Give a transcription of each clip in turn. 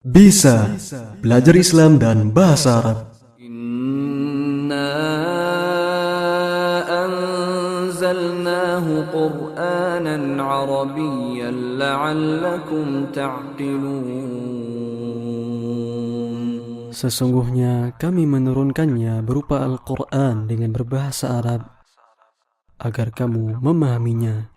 Bisa belajar Islam dan bahasa Arab. Inna anzalnahu Qur'anan Arabiyyan la'allakum ta'qilun. Sesungguhnya kami menurunkannya berupa Al-Quran dengan berbahasa Arab agar kamu memahaminya.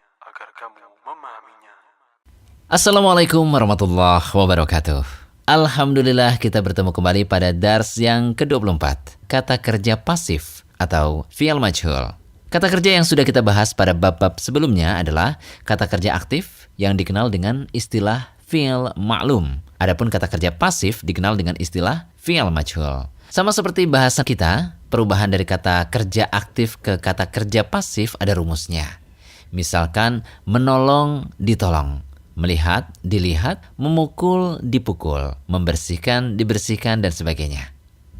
Assalamualaikum warahmatullahi wabarakatuh. Alhamdulillah kita bertemu kembali pada dars yang ke-24, kata kerja pasif atau fi'il majhul. Kata kerja yang sudah kita bahas pada bab-bab sebelumnya adalah kata kerja aktif yang dikenal dengan istilah fi'il ma'lum. Adapun kata kerja pasif dikenal dengan istilah fi'il majhul. Sama seperti bahasa kita, perubahan dari kata kerja aktif ke kata kerja pasif ada rumusnya. Misalkan menolong, ditolong. Melihat, dilihat, memukul, dipukul, membersihkan, dibersihkan, dan sebagainya.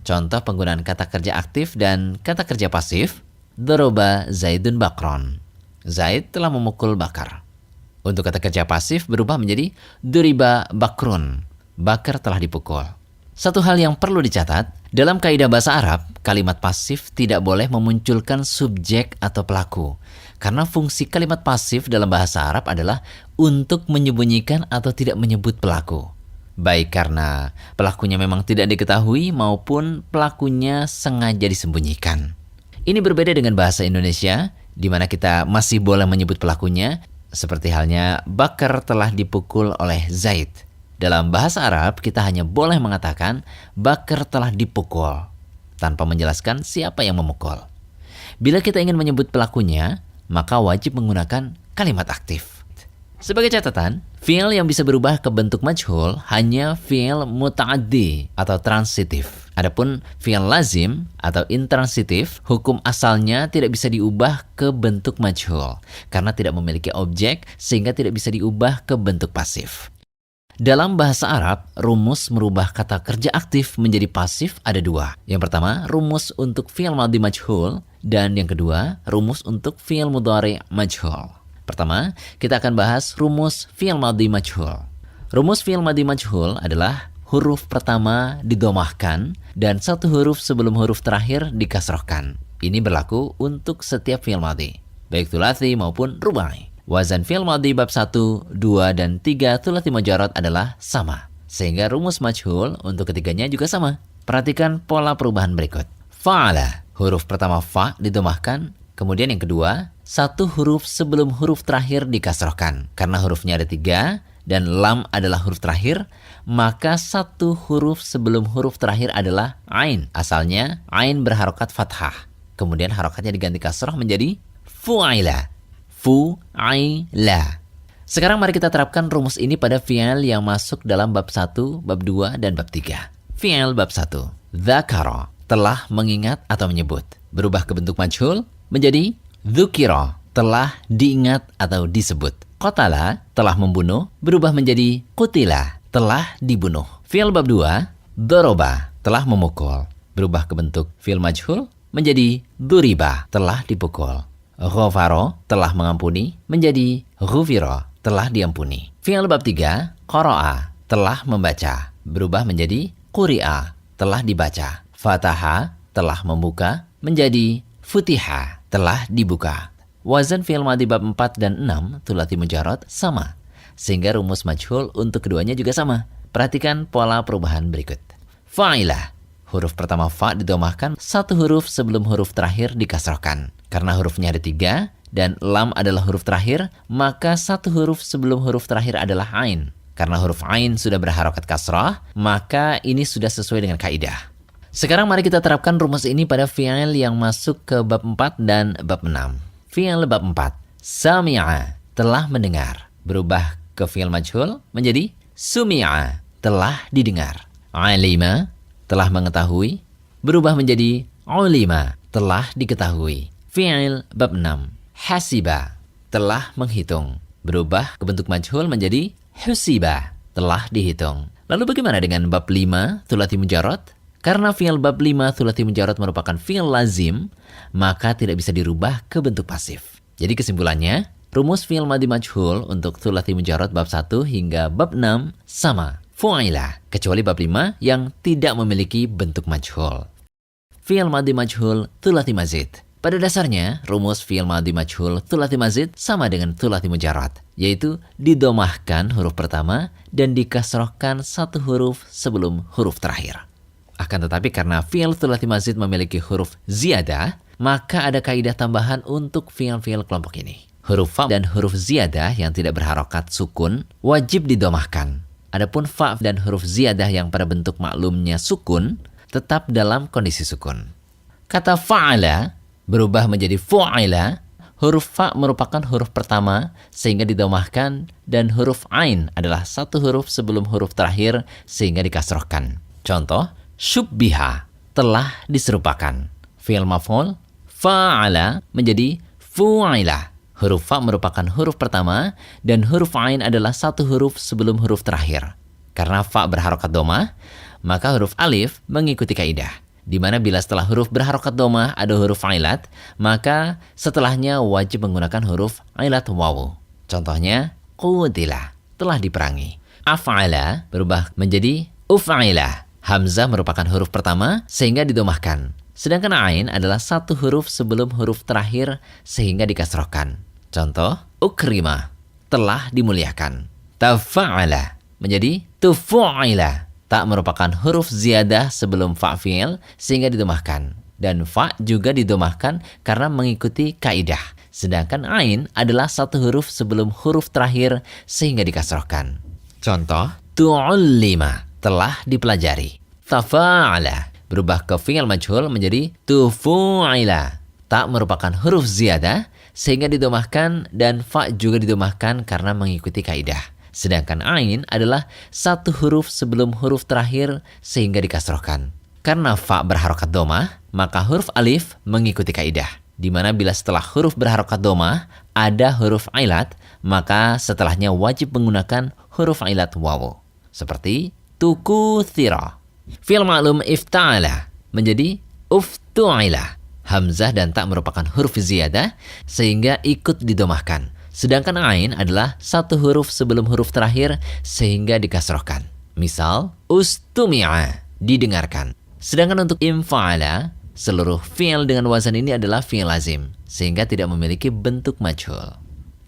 Contoh penggunaan kata kerja aktif dan kata kerja pasif. Doroba Zaidun Bakron. Zaid telah memukul Bakar. Untuk kata kerja pasif berubah menjadi Duriba Bakrun. Bakar telah dipukul. Satu hal yang perlu dicatat, dalam kaidah bahasa Arab, kalimat pasif tidak boleh memunculkan subjek atau pelaku. Karena fungsi kalimat pasif dalam bahasa Arab adalah untuk menyembunyikan atau tidak menyebut pelaku. Baik karena pelakunya memang tidak diketahui maupun pelakunya sengaja disembunyikan. Ini berbeda dengan bahasa Indonesia, di mana kita masih boleh menyebut pelakunya, seperti halnya Bakar telah dipukul oleh Zaid. Dalam bahasa Arab, kita hanya boleh mengatakan Bakar telah dipukul, tanpa menjelaskan siapa yang memukul. Bila kita ingin menyebut pelakunya, maka wajib menggunakan kalimat aktif. Sebagai catatan, fi'il yang bisa berubah ke bentuk majhul hanya fi'il muta'addi atau transitif. Adapun fi'il lazim atau intransitif, hukum asalnya tidak bisa diubah ke bentuk majhul karena tidak memiliki objek sehingga tidak bisa diubah ke bentuk pasif. Dalam bahasa Arab, rumus merubah kata kerja aktif menjadi pasif ada dua. Yang pertama, rumus untuk fi'il madhi majhul, dan yang kedua, rumus untuk fi'il mudhari majhul. Pertama, kita akan bahas rumus fi'il madhi majhul. Rumus fi'il madhi majhul adalah huruf pertama didomahkan dan satu huruf sebelum huruf terakhir dikasrohkan. Ini berlaku untuk setiap fi'il madhi, baik thulathi maupun rubai. Wazan fi'il madhi bab 1, 2, dan 3 thulathi mujarrad adalah sama. Sehingga rumus majhul untuk ketiganya juga sama. Perhatikan pola perubahan berikut. Fa'ala, huruf pertama fa didomahkan. Kemudian yang kedua, satu huruf sebelum huruf terakhir dikasrohkan. Karena hurufnya ada 3 dan lam adalah huruf terakhir, maka satu huruf sebelum huruf terakhir adalah ain. Asalnya ain berharokat fathah. Kemudian harokatnya diganti kasroh menjadi fu'aila. Fu'aila. Sekarang mari kita terapkan rumus ini pada fi'il yang masuk dalam bab 1, bab 2, dan bab 3. Fi'il bab 1. Dzakara, telah mengingat atau menyebut. Berubah ke bentuk majhul menjadi dzukira, telah diingat atau disebut. Qatala, telah membunuh. Berubah menjadi qutila, telah dibunuh. Fi'il bab 2. Doroba, telah memukul. Berubah ke bentuk fi'il majhul menjadi duriba, telah dipukul. Ghafaro, telah mengampuni, menjadi ghufira, telah diampuni. Fi'il bab 3, qara'a, telah membaca, berubah menjadi quri'a, telah dibaca. Fataha, telah membuka, menjadi futiha, telah dibuka. Wazan fi'il madhi bab 4 dan 6 thulathi mujarrad sama, sehingga rumus majhul untuk keduanya juga sama. Perhatikan pola perubahan berikut. Fa'ilah, huruf pertama fa didomahkan, satu huruf sebelum huruf terakhir dikasrohkan. Karena hurufnya ada 3 dan lam adalah huruf terakhir, maka satu huruf sebelum huruf terakhir adalah ain. Karena huruf ain sudah berharokat kasrah, maka ini sudah sesuai dengan kaidah. Sekarang mari kita terapkan rumus ini pada fi'il yang masuk ke bab 4 dan bab 6. Fi'il bab 4. Sami'a, telah mendengar. Berubah ke fi'il majhul menjadi sumi'a, telah didengar. Alima, telah mengetahui. Berubah menjadi ulima, telah diketahui. Fi'il bab 6. Hasiba, telah menghitung. Berubah ke bentuk majhul menjadi husiba, telah dihitung. Lalu bagaimana dengan bab 5 thulathi mujarrad? Karena fi'il bab 5 thulathi mujarrad merupakan fi'il lazim, maka tidak bisa dirubah ke bentuk pasif. Jadi kesimpulannya, rumus fi'il madhi majhul untuk thulathi mujarrad bab 1 hingga bab 6 sama. fu'ila, kecuali bab 5 yang tidak memiliki bentuk majhul. Fi'il madhi majhul thulathi mazid. Pada dasarnya, rumus fi'il madhi majhul thulathi mazid sama dengan thulathi mujarrad, yaitu didomahkan huruf pertama dan dikasrohkan satu huruf sebelum huruf terakhir. Akan tetapi karena fi'il thulathi mazid memiliki huruf ziyadah, maka ada kaidah tambahan untuk fi'il-fi'il kelompok ini. Huruf fa dan huruf ziyadah yang tidak berharokat sukun wajib didomahkan. Adapun fa dan huruf ziyadah yang pada bentuk maklumnya sukun tetap dalam kondisi sukun. Kata fa'ala berubah menjadi fu'ila. Huruf fa merupakan huruf pertama sehingga didomahkan dan huruf ain adalah satu huruf sebelum huruf terakhir sehingga dikasrohkan. Contoh, syubbiha, telah diserupakan. Fi'il maf'ul fa'ala menjadi fu'ila. Huruf fa merupakan huruf pertama dan huruf ain adalah satu huruf sebelum huruf terakhir. Karena fa berharokat domah, maka huruf alif mengikuti kaidah, di mana bila setelah huruf berharokat domah ada huruf ailat, maka setelahnya wajib menggunakan huruf ailat wawu. Contohnya, qutila, telah diperangi. Af'ala berubah menjadi uf'ila. Hamzah merupakan huruf pertama sehingga didomahkan. Sedangkan ain adalah satu huruf sebelum huruf terakhir sehingga dikasrohkan. Contoh, ukrima, telah dimuliakan. Tafa'ala menjadi tufu'ila. Tak merupakan huruf ziyadah sebelum fa fi'il sehingga didomahkan. Dan fa juga didomahkan karena mengikuti kaidah. Sedangkan ain adalah satu huruf sebelum huruf terakhir sehingga dikasrohkan. Contoh, tu'ullima, telah dipelajari. Tafa'ala berubah ke fi'il majhul menjadi tufu'ila. Tak merupakan huruf ziyadah sehingga didomahkan dan fa juga didomahkan karena mengikuti kaidah. Sedangkan ain adalah satu huruf sebelum huruf terakhir sehingga dikasrohkan. Karena fa berharokat domah, maka huruf alif mengikuti kaidah, di mana bila setelah huruf berharokat domah ada huruf ailat, maka setelahnya wajib menggunakan huruf ailat wawu. Seperti tukuthira. Fi'il ma'lum ifta'ala menjadi uftu'ila. Hamzah dan ta merupakan huruf ziyadah sehingga ikut didomahkan. Sedangkan ain adalah satu huruf sebelum huruf terakhir sehingga dikasrohkan. Misal, ustumi'a, didengarkan. Sedangkan untuk infa'ala, seluruh fi'il dengan wazan ini adalah fi'il lazim, sehingga tidak memiliki bentuk majhul.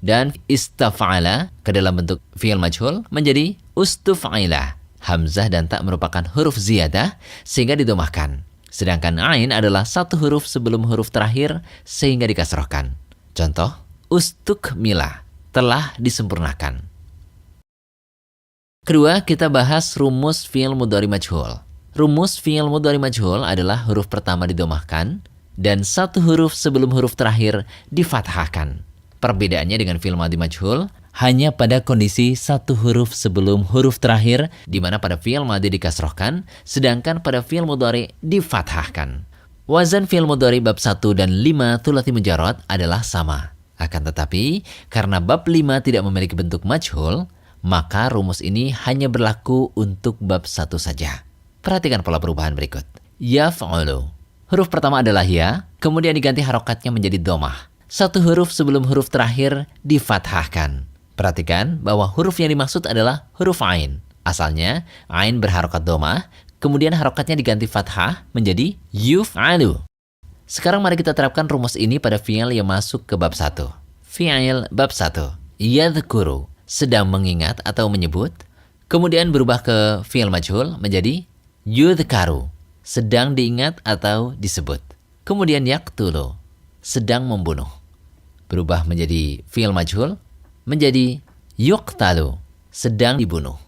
Dan istafa'ala, ke dalam bentuk fi'il majhul, menjadi ustufa'ila. Hamzah dan ta merupakan huruf ziyadah, sehingga didomahkan. Sedangkan ain adalah satu huruf sebelum huruf terakhir, sehingga dikasrohkan. Contoh, ustukmila, telah disempurnakan. Kedua, kita bahas rumus fi'il mudhari majhul. Rumus fi'il mudhari majhul adalah huruf pertama didomahkan dan satu huruf sebelum huruf terakhir difathahkan. Perbedaannya dengan fi'il madhi majhul hanya pada kondisi satu huruf sebelum huruf terakhir, di mana pada fi'il madhi dikasrohkan, sedangkan pada fi'il mudhari difathahkan. Wazan fi'il mudhari bab 1 dan 5 thulathi mujarrad adalah sama. Akan tetapi, karena bab 5 tidak memiliki bentuk majhul, maka rumus ini hanya berlaku untuk bab 1 saja. Perhatikan pola perubahan berikut. Yaf'ulu. Huruf pertama adalah ya, kemudian diganti harokatnya menjadi domah. Satu huruf sebelum huruf terakhir difathahkan. Perhatikan bahwa huruf yang dimaksud adalah huruf ain. Asalnya, ain berharokat domah, kemudian harokatnya diganti fathah menjadi yuf'alu. Sekarang mari kita terapkan rumus ini pada fi'il yang masuk ke bab 1. Fi'il bab 1. Yadhkuru, sedang mengingat atau menyebut. Kemudian berubah ke fi'il majhul menjadi yudhkaru, sedang diingat atau disebut. Kemudian yaqtulu, sedang membunuh. Berubah menjadi fi'il majhul menjadi yuqtalu, sedang dibunuh.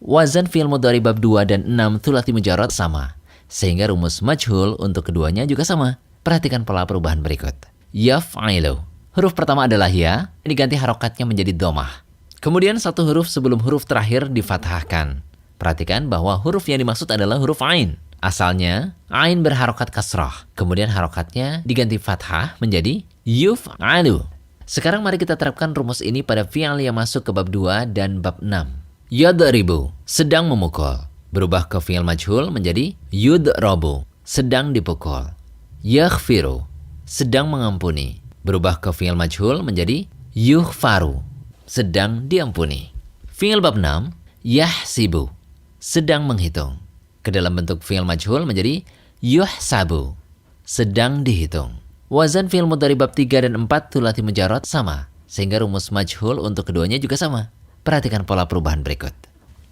Wazan fi'il mudhari bab 2 dan 6 thulathi mujarrad sama, sehingga rumus majhul untuk keduanya juga sama. Perhatikan pola perubahan berikut. Yaf'ilu. Huruf pertama adalah ya, diganti harokatnya menjadi domah. Kemudian satu huruf sebelum huruf terakhir difathahkan. Perhatikan bahwa huruf yang dimaksud adalah huruf ain. Asalnya, ain berharokat kasrah. Kemudian harokatnya diganti fathah menjadi yuf'alu. Sekarang mari kita terapkan rumus ini pada fi'il yang masuk ke bab 2 dan bab 6. Yadribu, sedang memukul. Berubah ke fi'il majhul menjadi yudrabu, sedang dipukul. Yaghfiru, sedang mengampuni. Berubah ke fi'il majhul menjadi yughfaru, sedang diampuni. Fi'il bab 6, yahsibu, sedang menghitung. Ke dalam bentuk fi'il majhul menjadi yuhsabu, sedang dihitung. Wazan fi'il mudhari bab 3 dan 4 thulathi mujarrad sama, sehingga rumus majhul untuk keduanya juga sama. Perhatikan pola perubahan berikut.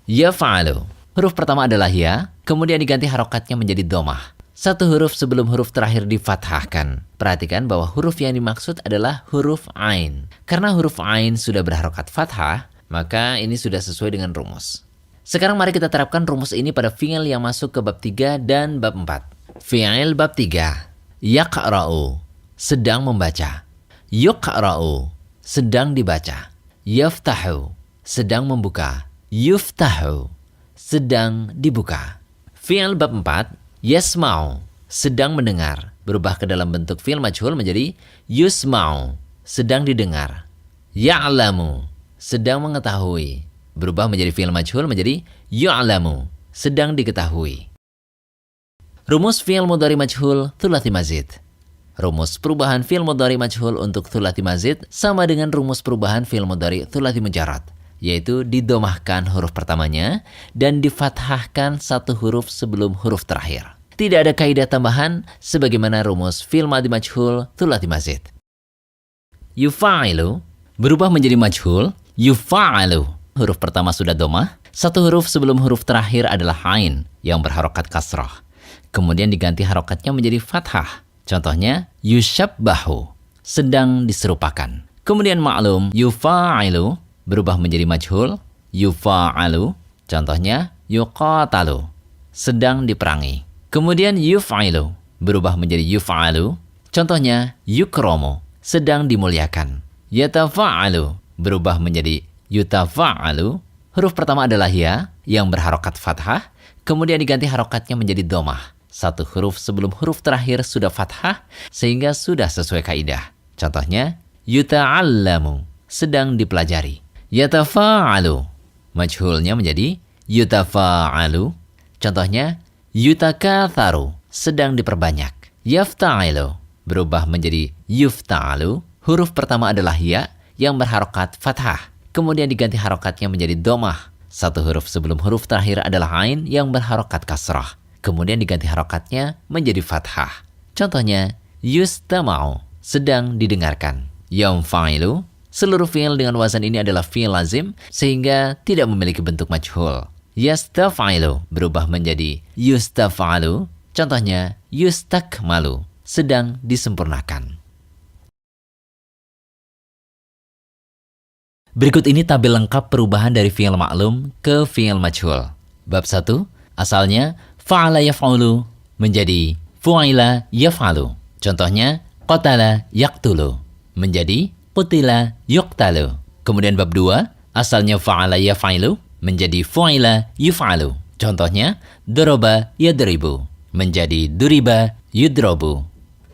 Yaf'alu, huruf pertama adalah ya, kemudian diganti harokatnya menjadi domah. Satu huruf sebelum huruf terakhir difathahkan. Perhatikan bahwa huruf yang dimaksud adalah huruf ain. Karena huruf ain sudah berharokat fathah, maka ini sudah sesuai dengan rumus. Sekarang mari kita terapkan rumus ini pada fi'il yang masuk ke bab 3 dan bab 4. Fi'il bab 3. Yaqra'u, sedang membaca. Yuqra'u, sedang dibaca. Yaftahu, sedang membuka. Yuftahu, sedang dibuka. Fi'il bab 4. Yasma'u, sedang mendengar. Berubah ke dalam bentuk fi'il majhul menjadi yusma'u, sedang didengar. Ya'lamu, sedang mengetahui. Berubah menjadi fi'il majhul menjadi yu'lamu, sedang diketahui. Rumus fi'il mudhari majhul thulathi mazid. Rumus perubahan fi'il mudhari majhul untuk thulathi mazid sama dengan rumus perubahan fi'il mudhari thulathi mujarrad, yaitu didomahkan huruf pertamanya dan difathahkan satu huruf sebelum huruf terakhir. Tidak ada kaidah tambahan sebagaimana rumus fi'il madhi majhul thulathi mazid. Yufa'ilu berubah menjadi majhul. Yufa'alu, huruf pertama sudah domah, satu huruf sebelum huruf terakhir adalah ain yang berharokat kasrah. Kemudian diganti harokatnya menjadi fathah. Contohnya, yushabbahu, sedang diserupakan. Kemudian ma'lum, yufa'ilu, berubah menjadi majhul. Yufa'alu, contohnya, yuqatalu, sedang diperangi. Kemudian yuf'ilu, berubah menjadi yuf'alu. Contohnya, yukromu, sedang dimuliakan. Yatafa'alu, berubah menjadi yutafa'alu. Huruf pertama adalah ya, yang berharokat fathah. Kemudian diganti harokatnya menjadi domah. Satu huruf sebelum huruf terakhir sudah fathah, sehingga sudah sesuai kaidah. Contohnya, yuta'allamu, sedang dipelajari. Yatafa'alu, majhulnya menjadi yutafa'alu. Contohnya, yutakatharu, sedang diperbanyak. Yafta'ilu, berubah menjadi yufta'alu. Huruf pertama adalah ya, yang berharokat fathah. Kemudian diganti harokatnya menjadi domah. Satu huruf sebelum huruf terakhir adalah ain yang berharokat kasrah. Kemudian diganti harokatnya menjadi fathah. Contohnya, yustama'u, sedang didengarkan. Yamfa'ilu, seluruh fi'il dengan wazan ini adalah fi'il lazim, sehingga tidak memiliki bentuk majhul. Yastafa'ilu, berubah menjadi yustafa'alu. Contohnya, yustakmalu, sedang disempurnakan. Berikut ini tabel lengkap perubahan dari fi'il ma'lum ke fi'il majhul. Bab 1, asalnya fa'ala yaf'ulu menjadi fu'ila yaf'alu. Contohnya, qatala yaqtulu menjadi qutila yuqtalu. Kemudian bab 2, asalnya fa'ala yaf'ilu menjadi fu'ila yuf'alu. Contohnya, doroba yadribu menjadi duriba yudrobu.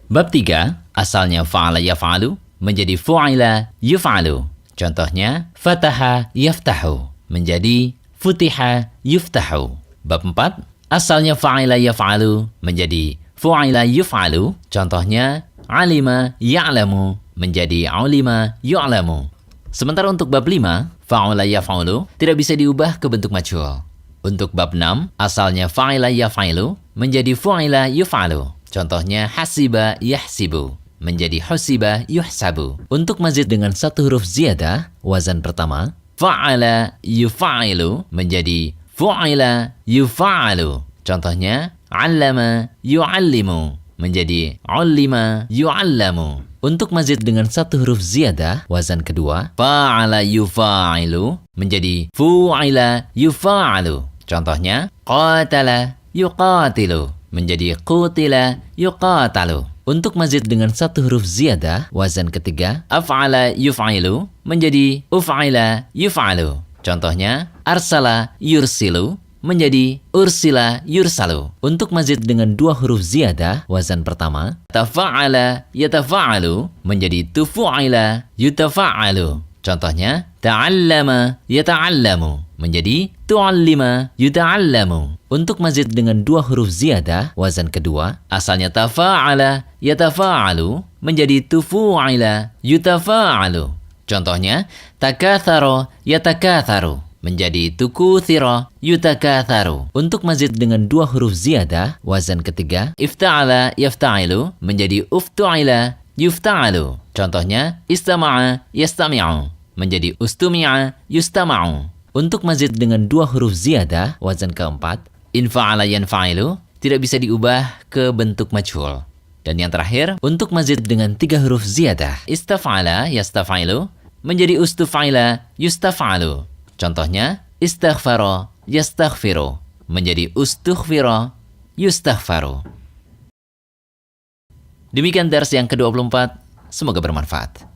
Bab 3, asalnya fa'ala yaf'alu menjadi fu'ila yuf'alu. Contohnya, fataha yaftahu menjadi futiha yuftahu. Bab 4, asalnya fa'ila yaf'alu menjadi fu'ila yuf'alu. Contohnya, alima ya'lamu menjadi ulima yu'lamu. Sementara untuk bab 5, fa'ula yaf'alu tidak bisa diubah ke bentuk majhul. Untuk bab 6, asalnya fa'ila yaf'alu menjadi fu'ila yuf'alu. Contohnya, hasiba yahsibu menjadi husiba yuhsabu. Untuk mazid dengan satu huruf ziyadah, wazan pertama, fa'ala yufa'alu menjadi fu'ila yufa'alu. Contohnya, allama yu'allimu menjadi ullima yu'allamu. Untuk mazid dengan satu huruf ziyadah, wazan kedua, fa'ala yufa'ilu menjadi fu'ila yufa'alu. Contohnya, qatala yuqatilu menjadi qutila yuqatalu. Untuk mazid dengan satu huruf ziyadah, wazan ketiga, af'ala yuf'ilu menjadi uf'ila yuf'alu. Contohnya, arsala yursilu menjadi ursila yursalu. Untuk mazid dengan dua huruf ziyadah, wazan pertama, tafa'ala yatafa'alu menjadi tufu'ila yutafa'alu. Contohnya, ta'allama yata'allamu menjadi tu'allima yuta'allamu. Untuk mazid dengan dua huruf ziyadah, wazan kedua, asalnya tafa'ala yatafa'alu menjadi tufu'ila yutafa'alu. Contohnya, takatharo yatakatharu menjadi tukuthira yutakatharu. Untuk mazid dengan 2 huruf ziyadah, wazan ketiga, ifta'ala yafta'ilu menjadi uftu'ila yufta'alu. Contohnya, istama'a yastami'u menjadi ustumi'a yustama'u. Untuk mazid dengan 2 huruf ziyadah, wazan keempat, infa'ala yanfa'ilu, tidak bisa diubah ke bentuk majhul. Dan yang terakhir, untuk mazid dengan 3 huruf ziyadah, istaf'ala yastaf'ilu menjadi ustuf'ila yustaf'alu. Contohnya, istaghfara yastaghfiru menjadi ustughfira yustaghfaru. Demikian dars yang ke-24, semoga bermanfaat.